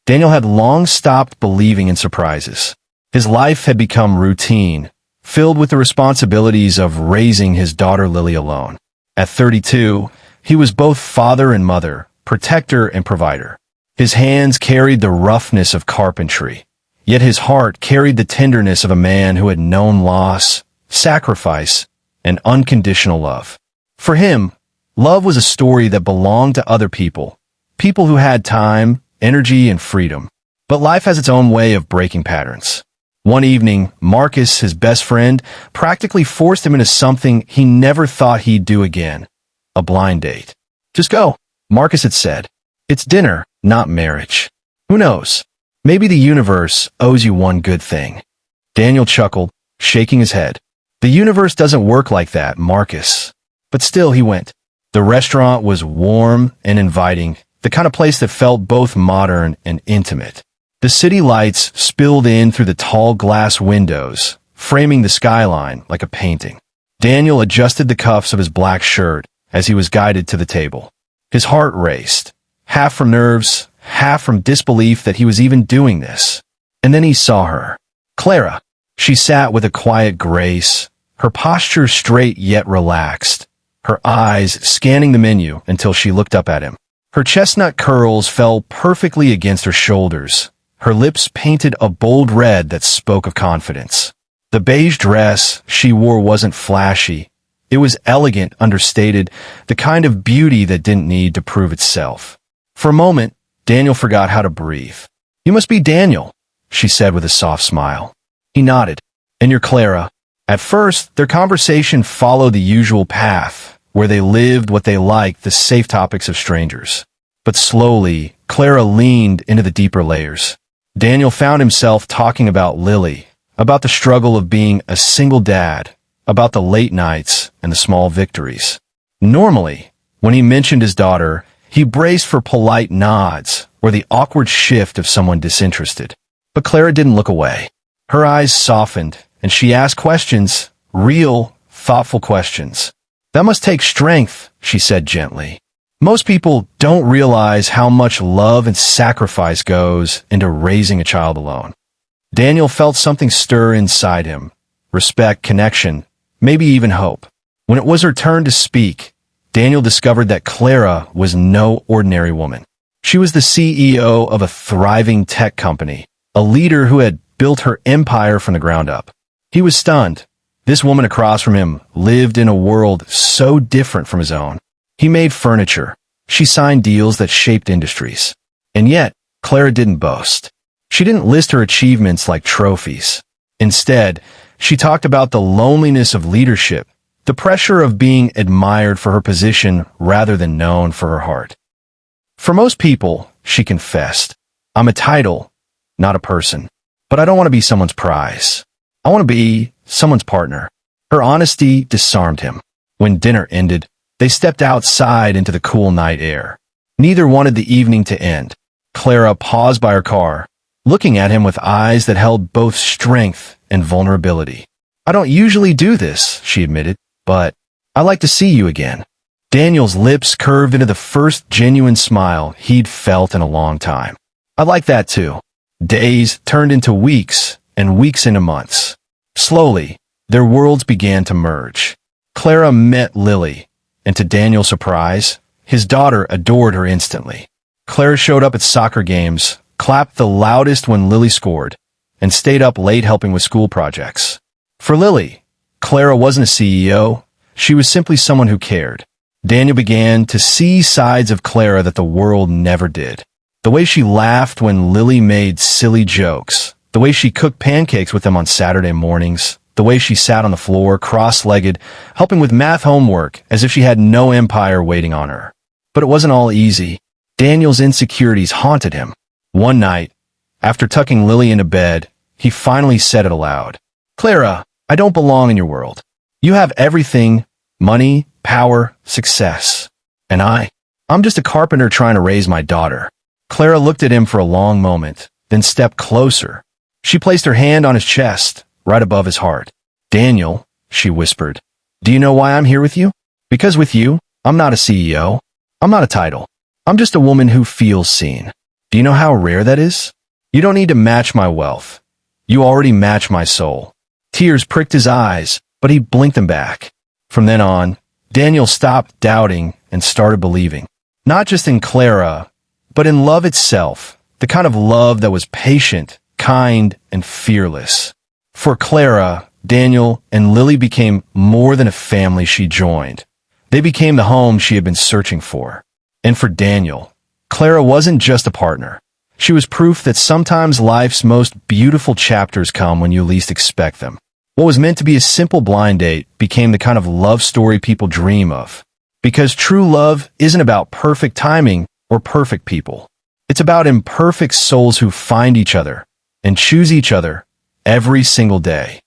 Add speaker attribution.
Speaker 1: Daniel had long stopped believing in surprises. His life had become routine, filled with the responsibilities of raising his daughter Lily alone. At 32, he was both father and mother, protector and provider. His hands carried the roughness of carpentry, yet his heart carried the tenderness of a man who had known loss, sacrifice, and unconditional love. For him, love was a story that belonged to other people, people who had time, energy, and freedom. But life has its own way of breaking patterns. One evening, Marcus, his best friend, practically forced him into something he never thought he'd do again, a blind date. "Just go," Marcus had said. "It's dinner, not marriage. Who knows? Maybe the universe owes you one good thing." Daniel chuckled, shaking his head. "The universe doesn't work like that, Marcus." But still he went. The restaurant was warm and inviting, the kind of place that felt both modern and intimate. The city lights spilled in through the tall glass windows, framing the skyline like a painting. Daniel adjusted the cuffs of his black shirt as he was guided to the table. His heart raced, half from nerves, half from disbelief that he was even doing this. And then he saw her. Clara. She sat with a quiet grace, her posture straight yet relaxed, her eyes scanning the menu until she looked up at him. Her chestnut curls fell perfectly against her shoulders. Her lips painted a bold red that spoke of confidence. The beige dress she wore wasn't flashy. It was elegant, understated, the kind of beauty that didn't need to prove itself. For a moment, Daniel forgot how to breathe. "You must be Daniel," she said with a soft smile. He nodded. "And you're Clara." At first, their conversation followed the usual path, where they lived what they liked, the safe topics of strangers. But slowly, Clara leaned into the deeper layers. Daniel found himself talking about Lily, about the struggle of being a single dad, about the late nights and the small victories. Normally, when he mentioned his daughter, he braced for polite nods or the awkward shift of someone disinterested. But Clara didn't look away. Her eyes softened, and she asked questions, real, thoughtful questions. "That must take strength," she said gently. "Most people don't realize how much love and sacrifice goes into raising a child alone." Daniel felt something stir inside him. Respect, connection, maybe even hope. When it was her turn to speak, Daniel discovered that Clara was no ordinary woman. She was the CEO of a thriving tech company, a leader who had built her empire from the ground up. He was stunned. This woman across from him lived in a world so different from his own. He made furniture. She signed deals that shaped industries. And yet, Clara didn't boast. She didn't list her achievements like trophies. Instead, she talked about the loneliness of leadership, the pressure of being admired for her position rather than known for her heart. "For most people," she confessed, "I'm a title, not a person. But I don't want to be someone's prize. I want to be someone's partner." Her honesty disarmed him. When dinner ended, they stepped outside into the cool night air. Neither wanted the evening to end. Clara paused by her car, looking at him with eyes that held both strength and vulnerability. "I don't usually do this," she admitted, "but I like to see you again." Daniel's lips curved into the first genuine smile he'd felt in a long time. "I like that too." Days turned into weeks, and weeks into months. Slowly, their worlds began to merge. Clara met Lily, and to Daniel's surprise, his daughter adored her instantly. Clara showed up at soccer games, clapped the loudest when Lily scored, and stayed up late helping with school projects. For Lily, Clara wasn't a CEO, she was simply someone who cared. Daniel began to see sides of Clara that the world never did. The way she laughed when Lily made silly jokes, the way she cooked pancakes with them on Saturday mornings, the way she sat on the floor, cross-legged, helping with math homework as if she had no empire waiting on her. But it wasn't all easy. Daniel's insecurities haunted him. One night, after tucking Lily into bed, he finally said it aloud. "Clara, I don't belong in your world. You have everything, money, power, success. And I'm just a carpenter trying to raise my daughter." Clara looked at him for a long moment, then stepped closer. She placed her hand on his chest, right above his heart. "Daniel," she whispered, "do you know why I'm here with you? Because with you, I'm not a CEO. I'm not a title. I'm just a woman who feels seen." Do you know how rare that is? You don't need to match my wealth. You already match my soul. Tears pricked his eyes, but he blinked them back. From then on, Daniel stopped doubting and started believing. Not just in Clara, but in love itself, the kind of love that was patient, kind, and fearless. For Clara, Daniel and Lily became more than a family she joined. They became the home she had been searching for. And for Daniel, Clara wasn't just a partner. She was proof that sometimes life's most beautiful chapters come when you least expect them. What was meant to be a simple blind date became the kind of love story people dream of. Because true love isn't about perfect timing or perfect people. It's about imperfect souls who find each other and choose each other every single day.